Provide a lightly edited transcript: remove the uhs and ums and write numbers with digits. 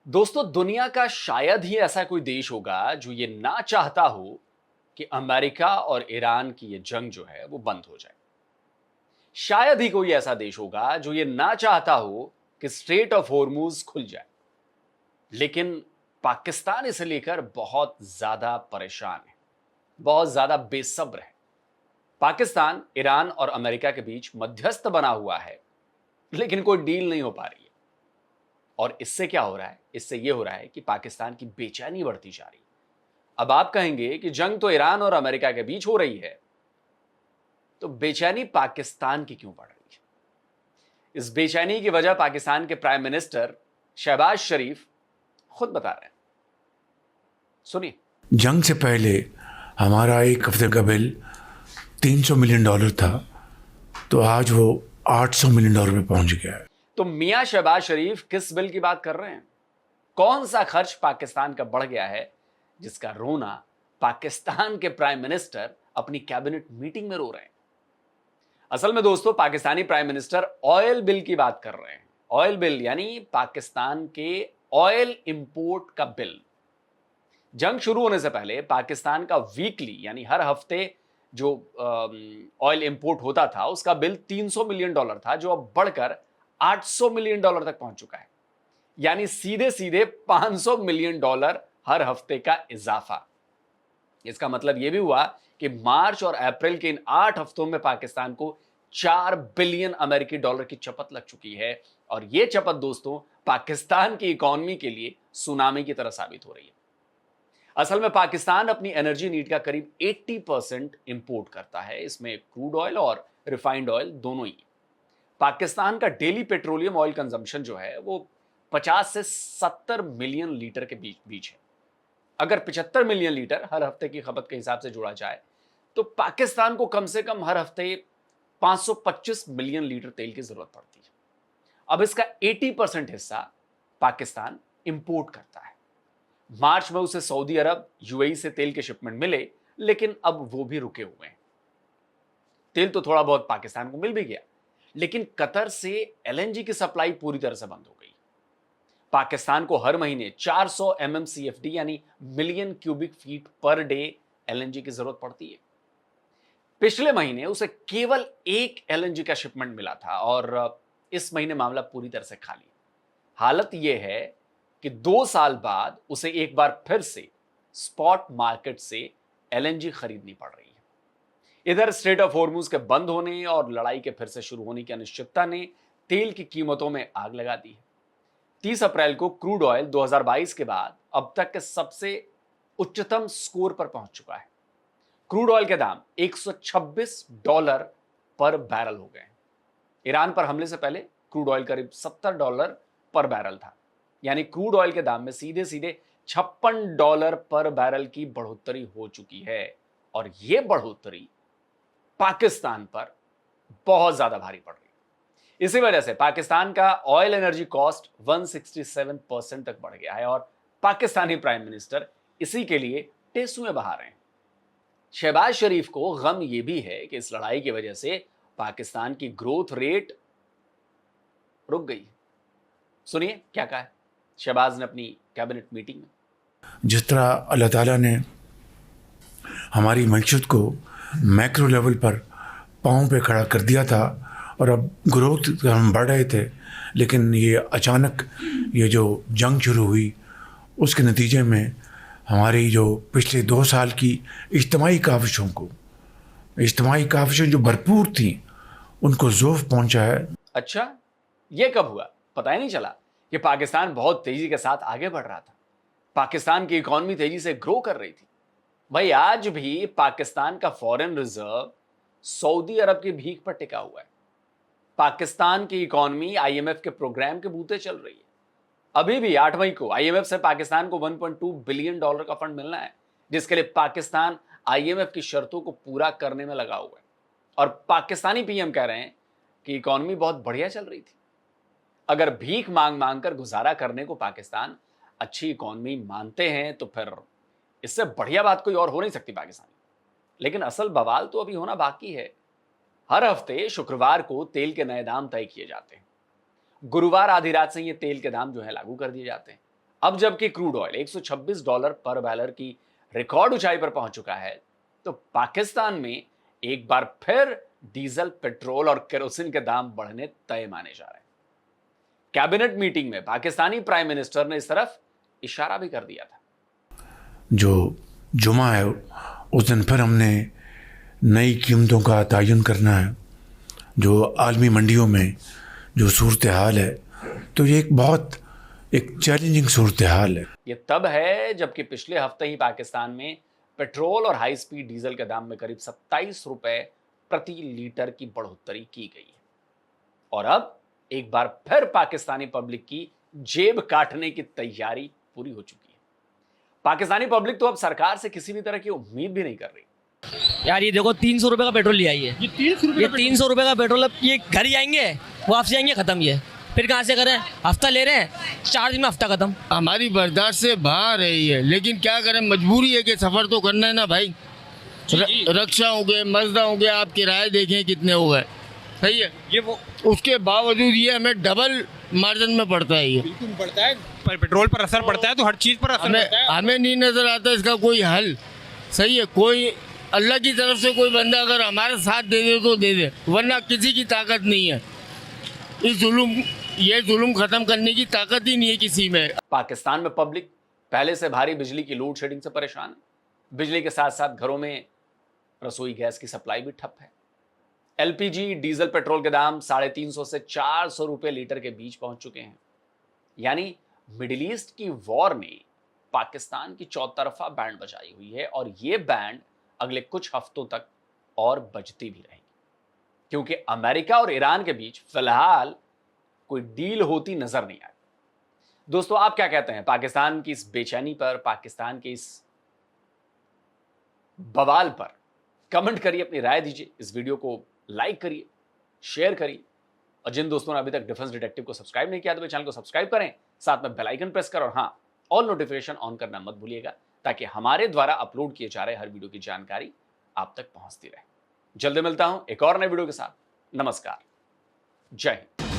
दोस्तों, दुनिया का शायद ही ऐसा कोई देश होगा जो ये ना चाहता हो कि अमेरिका और ईरान की ये जंग जो है वो बंद हो जाए। शायद ही कोई ऐसा देश होगा जो ये ना चाहता हो कि स्ट्रेट ऑफ हॉर्मूज खुल जाए। लेकिन पाकिस्तान इसे लेकर बहुत ज्यादा परेशान है, बहुत ज्यादा बेसब्र है। पाकिस्तान ईरान और अमेरिका के बीच मध्यस्थ बना हुआ है, लेकिन कोई डील नहीं हो पा रही है। और इससे क्या हो रहा है? इससे यह हो रहा है कि पाकिस्तान की बेचैनी बढ़ती जा रही है। अब आप कहेंगे कि जंग तो ईरान और अमेरिका के बीच हो रही है, तो बेचैनी पाकिस्तान की क्यों बढ़ रही है? इस बेचैनी की वजह पाकिस्तान के प्राइम मिनिस्टर शहबाज शरीफ खुद बता रहे हैं। सुनिए। जंग से पहले हमारा एक हफ्ते का बिल $300 मिलियन था, तो आज वो $800 मिलियन में पहुंच गया है। तो मियां शहबाज शरीफ किस बिल की बात कर रहे हैं? कौन सा खर्च पाकिस्तान का बढ़ गया है जिसका रोना पाकिस्तान के प्राइम मिनिस्टर अपनी कैबिनेट मीटिंग में रो रहे हैं? असल में दोस्तों, Pakistani prime minister oil bill की बात कर रहे हैं। ऑयल बिल यानी पाकिस्तान के ऑयल इंपोर्ट का बिल। जंग शुरू होने से पहले पाकिस्तान का वीकली यानी हर हफ्ते जो ऑयल इंपोर्ट होता था उसका बिल $300 मिलियन था, जो अब बढ़कर $800 मिलियन तक पहुंच चुका है। यानी सीधे सीधे $500 मिलियन हर हफ्ते का इजाफा। इसका मतलब यह भी हुआ कि मार्च और अप्रैल के इन 8 हफ्तों में पाकिस्तान को $4 बिलियन की चपत लग चुकी है। और यह चपत दोस्तों पाकिस्तान की इकोनॉमी के लिए सुनामी की तरह साबित हो रही है। असल में पाकिस्तान अपनी एनर्जी नीड का करीब 80% इंपोर्ट करता है। इसमें क्रूड ऑयल और रिफाइंड ऑयल दोनों ही। पाकिस्तान का डेली पेट्रोलियम ऑयल कंजम्पशन जो है वो 50 से 70 मिलियन लीटर के बीच है। अगर 75 मिलियन लीटर हर हफ्ते की खपत के हिसाब से जोड़ा जाए तो पाकिस्तान को कम से कम हर हफ्ते 525 मिलियन लीटर तेल की जरूरत पड़ती है। अब इसका 80% हिस्सा पाकिस्तान इंपोर्ट करता है। मार्च में उसे सऊदी अरब, यूएई से तेल के शिपमेंट मिले, लेकिन अब वो भी रुके हुए हैं। तेल तो थोड़ा बहुत पाकिस्तान को मिल भी गया, लेकिन कतर से एलएनजी की सप्लाई पूरी तरह से बंद हो गई। पाकिस्तान को हर महीने 400 MMCFD यानी million cubic feet per day LNG की जरूरत पड़ती है। पिछले महीने उसे केवल एक एलएनजी का शिपमेंट मिला था और इस महीने मामला पूरी तरह से खाली। हालत यह है कि 2 साल बाद उसे एक बार फिर से स्पॉट मार्केट से एलएनजी खरीदनी पड़ रही है। इधर स्ट्रेट ऑफ हॉर्मूज के बंद होने और लड़ाई के फिर से शुरू होने की अनिश्चितता ने तेल की कीमतों में आग लगा दी है। 30 अप्रैल को क्रूड ऑयल 2022 के बाद अब तक के सबसे उच्चतम स्कोर पर पहुंच चुका है। क्रूड ऑयल के दाम $126 पर बैरल हो गए हैं। ईरान पर हमले से पहले क्रूड ऑयल करीब $70 पर बैरल था। यानी क्रूड ऑयल के दाम में सीधे सीधे $56 पर बैरल की बढ़ोतरी हो चुकी है। और यह बढ़ोतरी पाकिस्तान पर बहुत ज्यादा भारी पड़ रही है। इसी वजह से पाकिस्तान का ऑयल एनर्जी कॉस्ट 167% तक बढ़ गया है और पाकिस्तानी प्राइम मिनिस्टर इसी के लिए टेसुए बहा रहे हैं। शहबाज शरीफ को गम यह भी है कि इस लड़ाई की वजह से पाकिस्तान की ग्रोथ रेट रुक गई। सुनिए क्या कहा है शहबाज ने अपनी कैबिनेट मीटिंग में। जिस तरह अल्लाह ताला ने हमारी मईशत को मैक्रो लेवल पर पाँव पे खड़ा कर दिया था और अब ग्रोथ हम बढ़ रहे थे, लेकिन ये अचानक ये जो जंग शुरू हुई उसके नतीजे में हमारी जो पिछले 2 साल की इज्तिमाई काविशों जो भरपूर थी उनको ज़ोफ पहुंचा है। अच्छा, ये कब हुआ? पता ही नहीं चला कि पाकिस्तान बहुत तेजी के साथ आगे बढ़ रहा था। पाकिस्तान की इकोनॉमी तेजी से ग्रो कर रही थी। भाई, आज भी पाकिस्तान का फॉरेन रिजर्व सऊदी अरब की भीख पर टिका हुआ है। पाकिस्तान की इकोनॉमी आईएमएफ के प्रोग्राम के बूते चल रही है। अभी भी 8 मई को आईएमएफ से पाकिस्तान को $1.2 बिलियन का फंड मिलना है, जिसके लिए पाकिस्तान आईएमएफ की शर्तों को पूरा करने में लगा हुआ है। और पाकिस्तानी पीएम कह रहे हैं कि इकोनॉमी बहुत बढ़िया चल रही थी। अगर भीख मांग मांग कर गुजारा करने को पाकिस्तान अच्छी इकोनॉमी मानते हैं तो फिर इससे बढ़िया बात कोई और हो नहीं सकती पाकिस्तान। लेकिन असल बवाल तो अभी होना बाकी है। हर हफ्ते शुक्रवार को तेल के नए दाम तय किए जाते हैं। गुरुवार आधी रात से ये तेल के दाम जो है लागू कर दिए जाते हैं। अब जबकि क्रूड ऑयल $126 पर बैरल की रिकॉर्ड ऊंचाई पर पहुंच चुका है, तो पाकिस्तान में एक बार फिर डीजल, पेट्रोल और केरोसिन के दाम बढ़ने तय माने जा रहे हैं। कैबिनेट मीटिंग में पाकिस्तानी प्राइम मिनिस्टर ने इस तरफ इशारा भी कर दिया था। जो जुमा है उस दिन फिर हमने नई कीमतों का तयन करना है। जो आलमी मंडियों में जो सूरत हाल है, तो ये एक चैलेंजिंग सूरत हाल है। ये तब है जबकि पिछले हफ्ते ही पाकिस्तान में पेट्रोल और हाई स्पीड डीजल के दाम में करीब 27 रुपए प्रति लीटर की बढ़ोतरी की गई है। और अब एक बार फिर पाकिस्तानी पब्लिक की जेब काटने की तैयारी पूरी हो चुकी है। पाकिस्तानी पब्लिक तो अब सरकार से किसी भी तरह की उम्मीद भी नहीं कर रही। यार ये देखो 300 रुपए का पेट्रोल लिया ये 300 रुपए का पेट्रोल। अब ये घर ही आएंगे, वापसी आएंगे, खत्म। ये फिर कहाँ से करें? हफ्ता ले रहे हैं, 4 दिन में हफ्ता खत्म। हमारी बर्दाश्त से बाहर है ये, लेकिन क्या करें, मजबूरी है कि सफ़र तो करना है ना भाई। रक्षा हो गए, मजदा हो गया, आप किराए देखें कितने हो गए, सही है। ये वो उसके बावजूद ये हमें डबल मार्जिन में पड़ता है। ये बिल्कुल पड़ता है, पर पेट्रोल पर असर पड़ता है तो हर चीज़ पर असर पड़ता है। हमें नहीं नज़र आता इसका कोई हल, सही है। कोई अल्लाह की तरफ से कोई बंदा अगर हमारे साथ दे दे तो दे दे, वरना किसी की ताकत नहीं है। ये जुल्म खत्म करने की ताकत ही नहीं है किसी में। पाकिस्तान में पब्लिक पहले से भारी बिजली की लोड शेडिंग से परेशान है। बिजली के साथ साथ घरों में रसोई गैस की सप्लाई भी ठप है। एलपीजी, डीजल, पेट्रोल के दाम 350 से 400 रुपए लीटर के बीच पहुंच चुके हैं। यानी मिडिल ईस्ट की वॉर ने पाकिस्तान की चौतरफा बैंड बजाई हुई है, और यह बैंड अगले कुछ हफ्तों तक और बजती भी रहेगी, क्योंकि अमेरिका और ईरान के बीच फिलहाल कोई डील होती नजर नहीं आई। दोस्तों, आप क्या कहते हैं पाकिस्तान की इस बेचैनी पर, पाकिस्तान के इस बवाल पर? कमेंट करिए, अपनी राय दीजिए। इस वीडियो को लाइक करिए, शेयर करिए, और जिन दोस्तों ने अभी तक डिफेंस डिटेक्टिव को सब्सक्राइब नहीं किया तो चैनल को सब्सक्राइब करें, साथ में बेल आइकन प्रेस करें, और हाँ, ऑल नोटिफिकेशन ऑन करना मत भूलिएगा, ताकि हमारे द्वारा अपलोड किए जा रहे हर वीडियो की जानकारी आप तक पहुंचती रहे। जल्दी मिलता हूं एक और नए वीडियो के साथ। नमस्कार, जय हिंद।